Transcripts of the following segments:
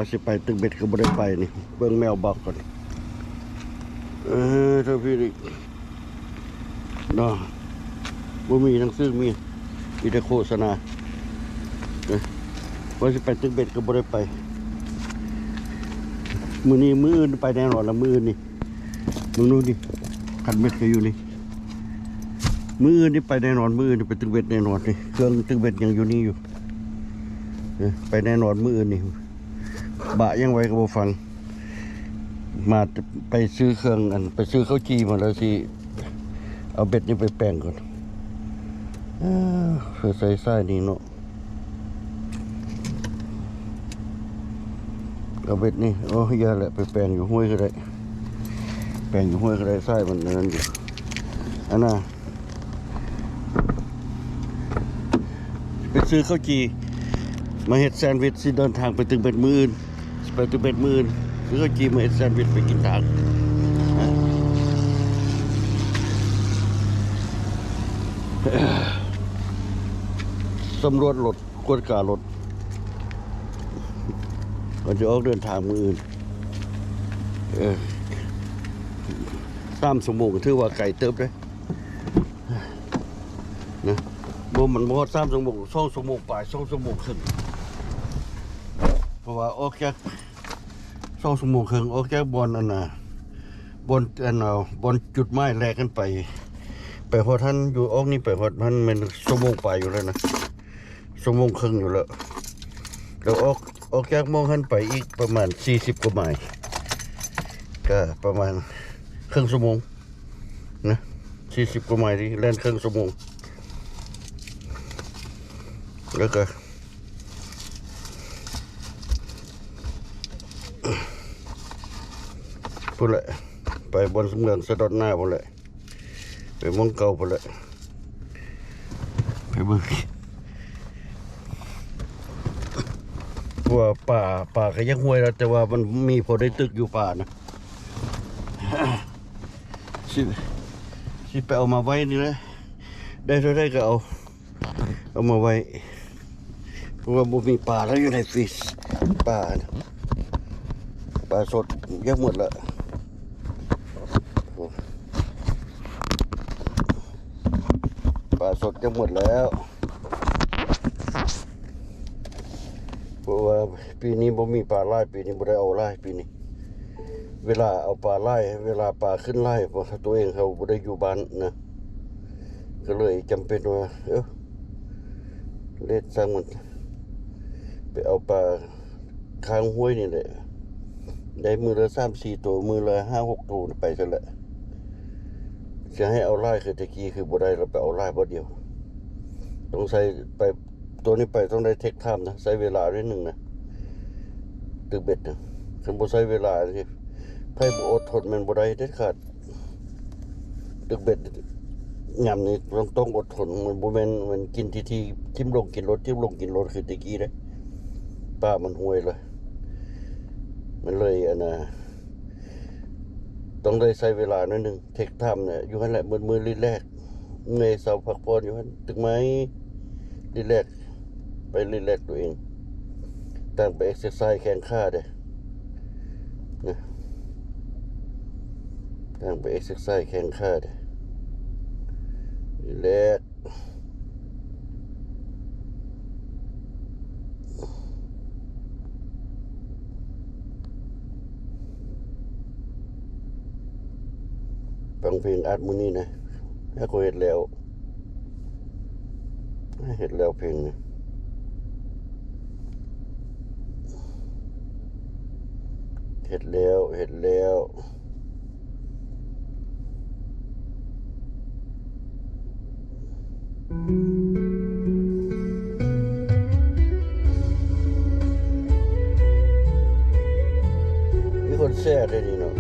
ว่าสิไปตึกเบ็ดก็บ่ได้ไปนี่เบิ่งแมวบอกก่อนเท่าพี่ดิเนาะบ่มีหนังสือมีแต่โฆษณาว่าสิไปตึกเบ็ดก็บ่ได้ไปมื้อนี้มื้ออื่นไปแน่นอนละมื้อนี่มึงดูดิคันเบ็ดก็อยู่นี่มื้ออื่นนี่ไปแน่นอนมื้ออื่นนี่ไปตึกเบ็ดแน่นอนนี่เครื่องตึกเบ็ดยังอยู่นี่อยู่ไปแน่นอนมื้ออื่นนี่บะยังไว้ก็บ่ฟังมาไปซื้อเครื่องไปซื้อข้าวจีมาแล้วสิเอาเบ็ดนี่ไปแปลงก่อนเพื่อใส่ไส้นี่เนาะเอาเบ็ดนี่โอ้ยาแหละไปแปลงอยู่ห้วยก็ได้แปลงอยู่ห้วยก็ได้ไส้มันนั่นอยู่อันน่ะไปซื้อข้าวจีมาเฮ็ดแซนด์วิชสิเดินทางไปตึกเบ็ดมื้ออื่นไปตึกเบ็ดมื้ออื่นซื้อข้าวจีมาเฮ็ดแซนด์วิชไปกินทางสำรวจรถกวดการถก่อนจะออกเดินทางมื้ออื่น3 ชั่วโมงถือว่าไกลเติบเลยนะบ่มันบ่ฮอด3 ชั่วโมง2 ชั่วโมงปลาย2 ชั่วโมงครึ่งเพราะว่าออกจาก2 ชั่วโมงครึ่งออกจากบอนอันน่ะบอนจุดหมายแรกกันไปฮอดท่านอยู่ออกนี่ไปฮอดมันเป็นชั่วโมงปลายอยู่แล้วนะชั่วโมงครึ่งอยู่แล้วแล้วออกจากมองหันไปอีกประมาณ40 กว่าไมล์ก็ประมาณครึ่งชั่วโมงนะ40 กว่าไมล์นี่แล่นครึ่งชั่วโมงแล้วก็พูดเลยไปบนเมืองสะดดหน้าพูดเลยไปมองเก่าพูดเลยไปเบิ่งว่าป่าก็ยังห้วยแล้วแต่ว่ามันมีพอได้ตึกอยู่ป่านะสิไปเอามาไว้นี่แหละได้เท่าไรก็เอามาไว้เพราะว่าบ่มีป่าแล้วอยู่ในฟรีซป่าสดยังหมดละป่าสดยังหมดแล้วเพราะว่าปีนี้บ่มีปลาไล่ปีนี้บ่ได้เอาไล่ปีนี้เวลาเอาปลาไล่เวลาปลาขึ้นไล่เพราะตัวเองเขาบ่ได้อยู่บ้านนะก็เลยจำเป็นว่าเล็ดสร้างมันไปเอาปลาค้างห้วยนี่แหละได้มือละ3-4 ตัวมือละ5-6 ตัวไปซะแหละจะให้เอาไล่คือตะกี้คือบ่ได้เราไปเอาไล่บ่เดียวต้องใส่ไปตัวนี้ไปต้องได้เทคไทม์นะใช้เวลาด้วยหนึ่งนะตึกเบ็ดนะคันบ่ใช้เวลาสิไผบ่อดทนมันบ่ได้เด็ดขาดตึกเบ็ดยามนี้ต้องอดทนมันบ่แม่นมันกินทีทิ่มลงกินรถคือตะกี้เด้ป้ามันห่วยเลยมันเลยต้องได้ใช้เวลาหน่อยนึงเทคไทม์เนี่ยอยู่หั่นแหละมื้อรีแลกเงยเสาพักผ่อนอยู่หั่นตึกไม้รีแลกไปรีแลกตัวเองตั้งไปเอ็กซ์ไซส์แข้งขาเด้นะตั้งไปเอ็กซ์ไซส์แข้งขาเด้รีแลกฟังเพลงอัดมื้อนี้นะถ้ากูเห็นแล้วเพลงนี้เห็นแล้วมีคนแซ่ได้ดีเนาะ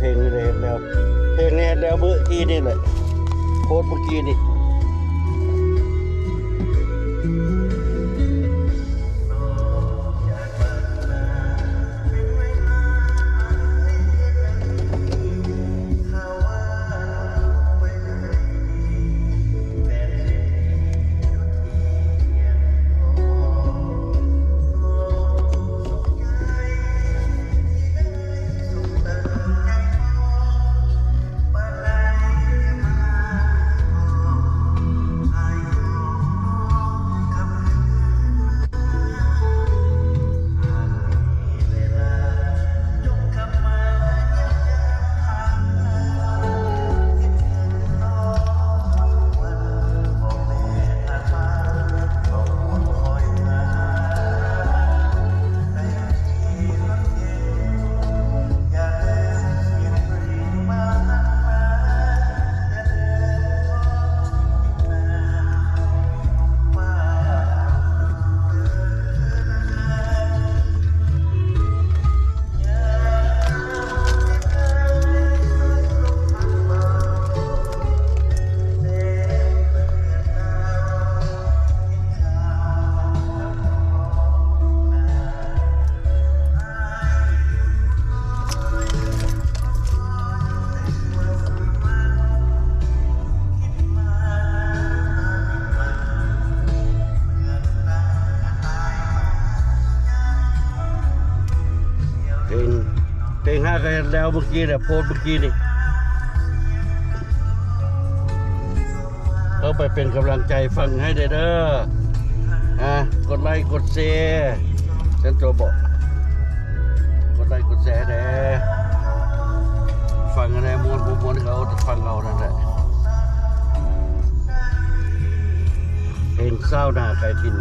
เพลงนี้เห็นแล้วเมื่อกี้นี่แหละโค้ดเมื่อกี้นี่ เ เพลง5กันแล้วเมื่อกี้เนี่ยโพสต์เมื่อกี้นี่เข้าไปเป็นกำลังใจฟังให้เด้อกดไลค์กดแชร์ฉันตัวบอกกดไลค์กดแชร์เด้ฟังอะไรมวนเขาฟังเรานั่นแหละเพลงเศร้าหน้าไก่ทิน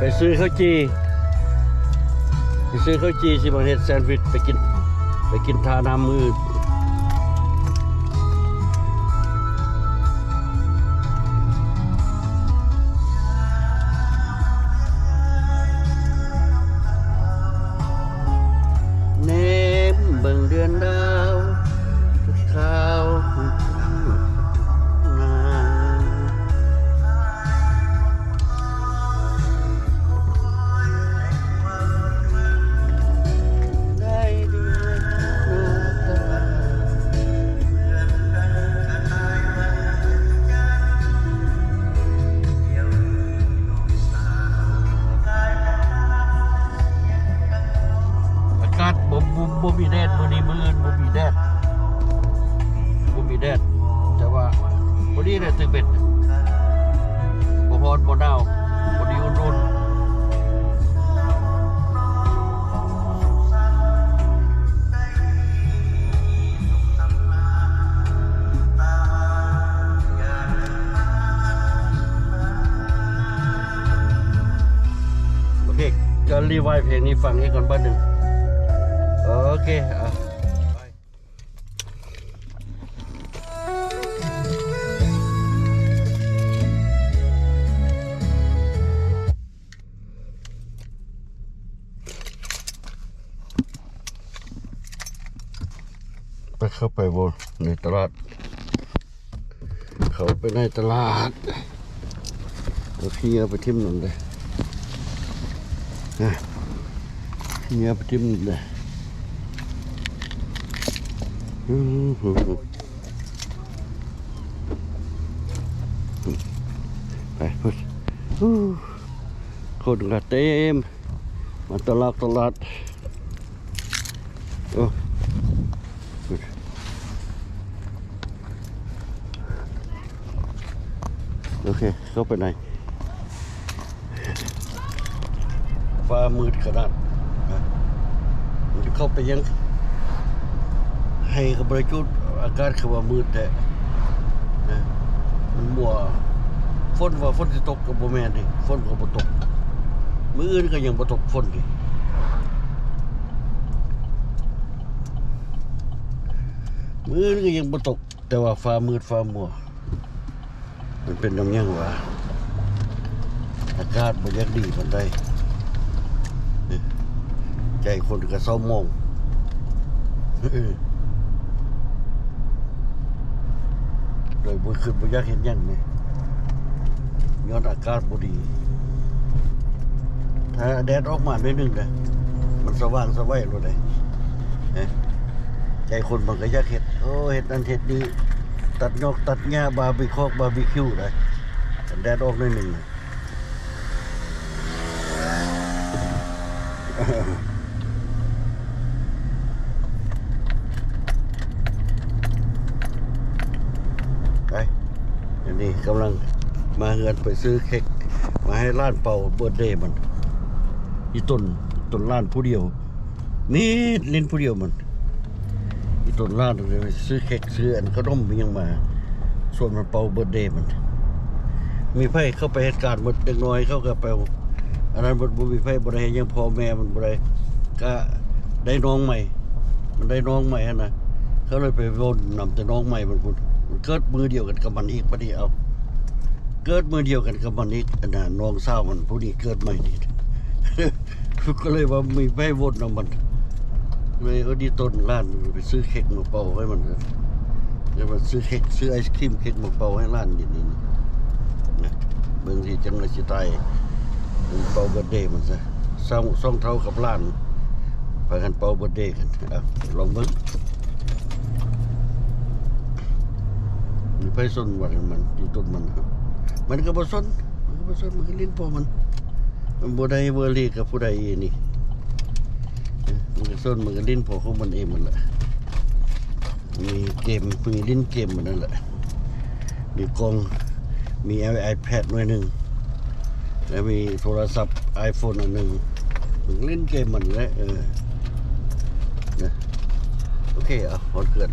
ไปซื้อข้าวจีสิมาเฮ็ดแซนด์วิชไปกินทาน้ำมือเนมเบิ่งเดือนดาวทุกข้าวบ่มีแดดมื้อนี้มื้ออื่นบ่มีแดดแต่ว่าบ่ดีเลยตึกเป็ดบ่ร้อนบ่หนาวบ่ดีอุ่นๆโอเคก็รีไวด์เพลงนี้ฟังให้ก่อนบ้านหนึ่งโอเคไปเข้าไปบนในตลาดเขาไปในตลาดแล้วพี่เอาไปทิ่มหนุนเลยพี่เอาไปทิ่มหนุนเลยไปพุทธคนก็เต็มมาตลาดโอ้โอเคเข้าไปไหนฟ้ามืดขนาดมันจะเข้าไปยังให้กับบริจุดอากาศคือว่ามืดแต่นะมันมัวฝนจะตกกับโบแมนดิฝนก็บ่ตกมื้ออื่นก็ยังบ่ตกฝนดิมื้ออื่นก็ยังบ่ตกแต่ว่าฟ้ามืดฟ้ามัวมันเป็นน้ำยังวะอากาศบ่อยากดีปานใดใจคนก็เศร้ามองเลยบ่ขึ้นบ่อยากเห็นหยังนี่ย้อนอากาศบ่ดีถ้าแดดออกมาหน่อยนึงนะมันสว่างสวัยเลยใจคนมันก็อยากเห็ดเห็ดนั่นเห็ดนี้ตัดนกตัดหญ้าบาร์บีคิวเลยแดดออกหน่อยนึงไปอันนี้กำลังมาเงินไปซื้อเค้กมาให้ร้านเป่าเบิร์ธเดย์มันอีต้นร้านผู้เดียวมีเล่นผู้เดียวมันอีต้นร้านเลยซื้อเค้กซื้ออันขนมยังมาส่วนมันเป่าเบิร์ธเดย์มันมีไพ่เข้าไปเหตุการณ์หมดเด็กน้อยเข้ากับไปอันนั้นบุมีไพ่บริให้ยังพ่อแม่มันบริก็ได้น้องใหม่มันได้น้องใหม่นะเขาเลยไปวนนำแต่น้องใหม่มันพูดมันเกิดมือเดียวกันกับมันอีกปะเดียวเกิดมือเดียวกันกับมันอีกนะน้องสาวมันผู้นี้เกิดใหม่ดีก็เลยว่ามีไพ่วนนำมันเลยดีต้นร้านไปซื้อเค้กมาเป่าให้มัน เดี๋ยวมาซื้อเค้กซื้อไอศครีมเค้กมาเป่าให้ร้านนี่นี่นะเบิ่งที่จังเลยสิตายเป่าเบิร์ดเดย์มันซะซ่องเท่ากับร้านพากันเป่าเบิร์ดเดย์กันลองเบิ่งมีไผสนว่ามันที่ต้นมันก็บ่สนมันก็ลิ้นพอมันบ่ได้เวอร์ลี่กับผู้ใดนี่มันก็สนมันก็ลิ้นพอของมันเองมันแหละมีเกมมีลิ้นเกมมันนั่นแหละมีกล้องมี iPad หน่วยหนึ่งแล้วมีโทรศัพท์ iPhone อันหนึ่งมันเล่นเกมมันแหละนะโอเคอ่ะพอเกิด